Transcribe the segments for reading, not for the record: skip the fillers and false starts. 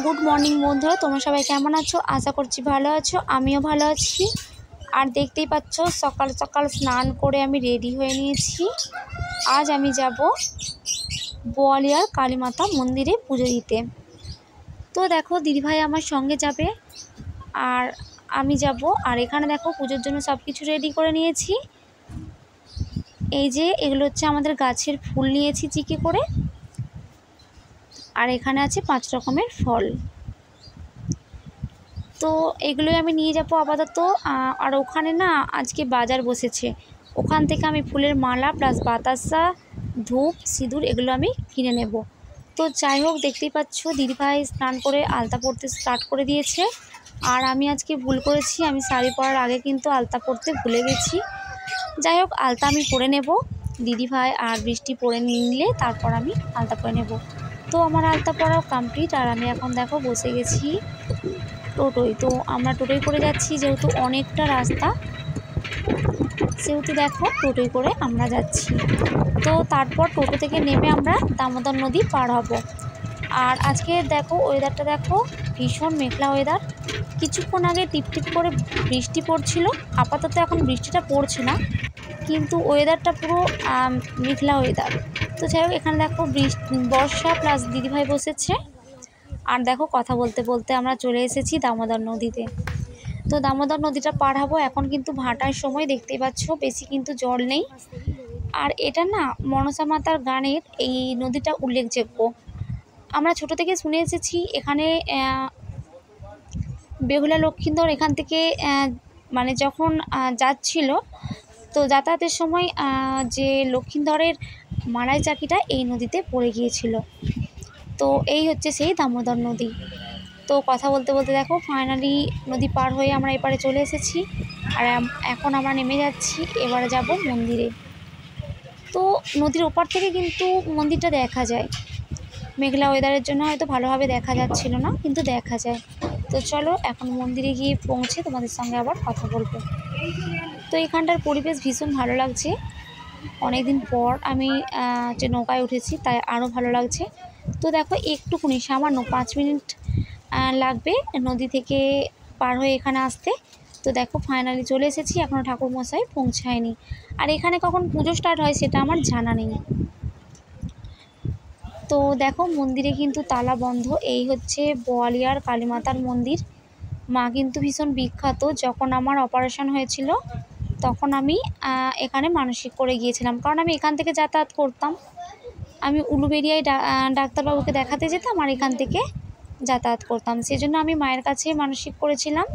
Good morning বন্ধুরা, তোমরা সবাই কেমন আছো? আশা করছি ভালো আছো, আমিও ভালো আছি। আর দেখতেই পাচ্ছ সকাল সকাল স্নান করে আমি রেডি হয়ে নিয়েছি। আজ আমি যাব বোয়ালিয়ার কালীমাতা মন্দিরে পুজো দিতে। তো দেখো দিদিভাই আমার সঙ্গে যাবে আর আমি যাব। আর এখানে দেখো পুজোর জন্য সব কিছু রেডি করে নিয়েছি। এই যে এগুলো হচ্ছে আমাদের গাছের ফুল নিয়েছি চিকে করে, আর এখানে আছে 5 রকমের ফল। তো এগুলোই আমি নিয়ে যাব আপাতত। আর ওখানে না আজকে বাজার বসেছে, ওখান থেকে আমি ফুলের মালা প্লাস বাতাসা, ধূপ, সিঁদুর এগুলো আমি কিনে নেব। তো যাই হোক, দেখতেই পাচ্ছ দিদিভাই স্নান করে আলতা পরতে স্টার্ট করে দিয়েছে। আর আমি আজকে ভুল করেছি, আমি শাড়ি পরার আগে কিন্তু আলতা পরতে ভুলে গেছি। যাই হোক, আলতা আমি পরে নেব, দিদিভাই আর বৃষ্টি পরে নিলে তারপর আমি আলতা পরে নেব। তো আমার আলতা পরাও কমপ্লিট, আর আমি এখন দেখো বসে গেছি টোটোয়। তো আমরা টোটোয় করে যাচ্ছি, যেহেতু অনেকটা রাস্তা, সেহেতু দেখো টোটোয় করে আমরা যাচ্ছি। তো তারপর টোটো থেকে নেমে আমরা দামোদর নদী পার হব। আর আজকে দেখো ওয়েদারটা দেখো, ভীষণ মেঘলা ওয়েদার। কিছুক্ষণ আগে টিপটিপ করে বৃষ্টি পড়ছিল, আপাতত এখন বৃষ্টিটা পড়ছে না, কিন্তু ওয়েদারটা পুরো মেঘলা ওয়েদার। তো যাই হোক, এখানে দেখো বর্ষা প্লাস দিদিভাই বসেছে। আর দেখো কথা বলতে বলতে আমরা চলে এসেছি দামোদর নদীতে। তো দামোদর নদীটা পার হবো। এখন কিন্তু ভাটার সময়, দেখতেই পাচ্ছ বেশি কিন্তু জল নেই। আর এটা না মনসা মাতার গানের এই নদীটা উল্লেখযোগ্য। আমরা ছোট থেকে শুনে এসেছি এখানে বেহুলা লক্ষিন্দর এখান থেকে মানে যখন যাচ্ছিল, তো যাতায়াতের সময় যে লক্ষিন্দরের মালাই চাকিটা এই নদীতে পড়ে গিয়েছিল। তো এই হচ্ছে সেই দামোদর নদী। তো কথা বলতে বলতে দেখো ফাইনালি নদী পার হয়ে আমরা এপারে চলে এসেছি। আর এখন আমরা নেমে যাচ্ছি, এবারে যাব মন্দিরে। তো নদীর ওপার থেকে কিন্তু মন্দিরটা দেখা যায়, মেঘলা ওয়েদারের জন্য হয়তো ভালোভাবে দেখা যাচ্ছিল না, কিন্তু দেখা যায়। তো চলো এখন মন্দিরে গিয়ে পৌঁছে তোমাদের সঙ্গে আবার কথা বলবো। তো এখানটার পরিবেশ ভীষণ ভালো লাগছে। অনেক দিন পর আমি যে নৌকায় উঠেছি, তাই আরও ভালো লাগছে। তো দেখো একটুকুনি সামান্য 5 মিনিট লাগবে নদী থেকে পার হয়ে এখানে আসতে। তো দেখো ফাইনালি চলে এসেছি, এখনও ঠাকুরমশাই পৌঁছায়নি। আর এখানে কখন পুজো স্টার্ট হয় সেটা আমার জানা নেই। তো দেখো মন্দিরে কিন্তু তালা বন্ধ। এই হচ্ছে বোয়ালিয়ার কালীমাতার মন্দির। মা কিন্তু ভীষণ বিখ্যাত। যখন আমার অপারেশন হয়েছিল তখন আমি এখানে মানসিক করে গিয়েছিলাম, কারণ আমি এখান থেকে যাতায়াত করতাম। আমি উলুবেড়িয়ায় ডাক্তারবাবুকে দেখাতে যেতাম আর এখান থেকে যাতায়াত করতাম। সেজন্য আমি মায়ের কাছে মানসিক করেছিলাম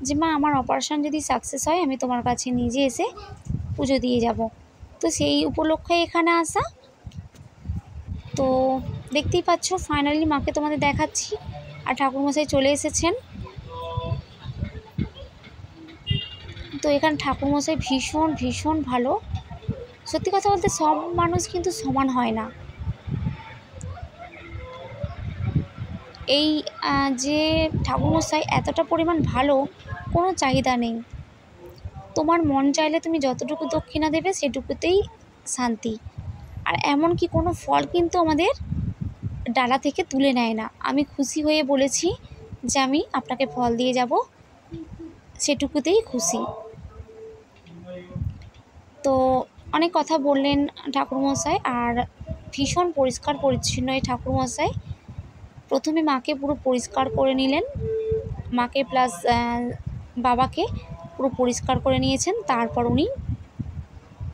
যে মা, আমার অপারেশন যদি সাকসেস হয় আমি তোমার কাছে নিজে এসে পুজো দিয়ে যাব। তো সেই উপলক্ষে এখানে আসা। তো দেখতেই পাচ্ছ ফাইনালি মাকে তোমাদের দেখাচ্ছি, আর ঠাকুরমশাই চলে এসেছেন। তো এখানে ঠাকুরমশাই ভীষণ ভীষণ ভালো। সত্যি কথা বলতে সব মানুষ কিন্তু সমান হয় না। এই যে ঠাকুরমশাই এতটা পরিমাণ ভালো, কোনো চাহিদা নেই। তোমার মন চাইলে তুমি যতটুকু দক্ষিণা দেবে সেটুকুতেই শান্তি। আর এমনকি কোনো ফল কিন্তু আমাদের ডালা থেকে তুলে নেয় না। আমি খুশি হয়ে বলেছি যে আমি আপনাকে ফল দিয়ে যাব, সেটুকুতেই খুশি। তো অনেক কথা বললেন ঠাকুরমশাই, আর ভীষণ পরিষ্কার পরিচ্ছন্ন এই ঠাকুরমশাই। প্রথমে মাকে পুরো পরিষ্কার করে নিলেন, মাকে প্লাস বাবাকে পুরো পরিষ্কার করে নিয়েছেন, তারপর উনি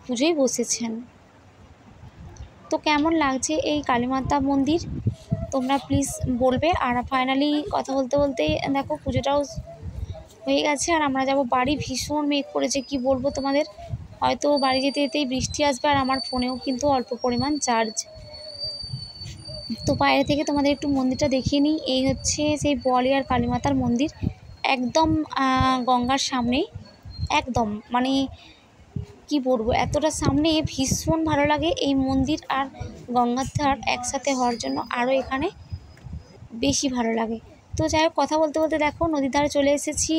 পুজোয় বসেছেন। তো কেমন লাগছে এই কালীমাতা মন্দির তোমরা প্লিজ বলবে। আর ফাইনালি কথা বলতে বলতে দেখো পুজোটাও হয়ে গেছে, আর আমরা যাব বাড়ি। ভীষণ মেঘ করেছে, কি বলবো তোমাদের। হয়তো বাড়ি যেতে যেতেই বৃষ্টি আসবে, আর আমার ফোনেও কিন্তু অল্প পরিমাণ চার্জ। তো বাইরে থেকে তোমাদের একটু মন্দিরটা দেখিয়ে নিই। এই হচ্ছে সেই বোয়ালিয়ার কালীমাতার মন্দির, একদম গঙ্গার সামনে। একদম মানে কি বলবো, এতটা সামনে, ভীষণ ভালো লাগে এই মন্দির আর গঙ্গার ধার একসাথে হওয়ার জন্য আরও এখানে বেশি ভালো লাগে। তো যাই হোক, কথা বলতে বলতে দেখো নদীর ধারে চলে এসেছি,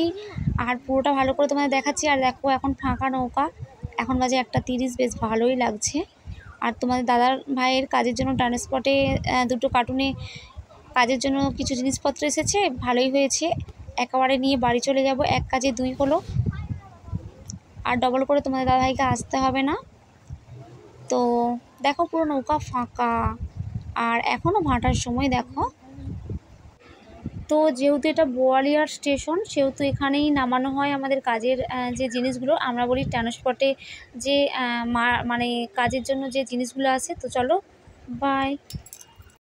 আর পুরোটা ভালো করে তোমাদের দেখাচ্ছি। আর দেখো এখন ফাঁকা নৌকা, এখন বাজে 1:30, বেশ ভালোই লাগছে। আর তোমাদের দাদার ভাইয়ের কাজের জন্য ট্রান্সপোর্টে 2টো কার্টুনে কাজের জন্য কিছু জিনিসপত্র এসেছে, ভালোই হয়েছে। একেবারে নিয়ে বাড়ি চলে যাব, এক কাজে দুই হলো। আর ডবল করে তোমাদের দাদাভাইকে আসতে হবে না। তো দেখো পুরো নৌকা ফাঁকা, আর এখনও ভাটার সময় দেখো। তো যেহেতু এটা বোয়ালিয়ার স্টেশন, সেহেতু এখানেই নামানো হয় আমাদের কাজের যে জিনিসগুলো, আমরা বলি ট্রান্সপোর্টে যে মানে কাজের জন্য যে জিনিসগুলো আসে। তো চলো, বাই।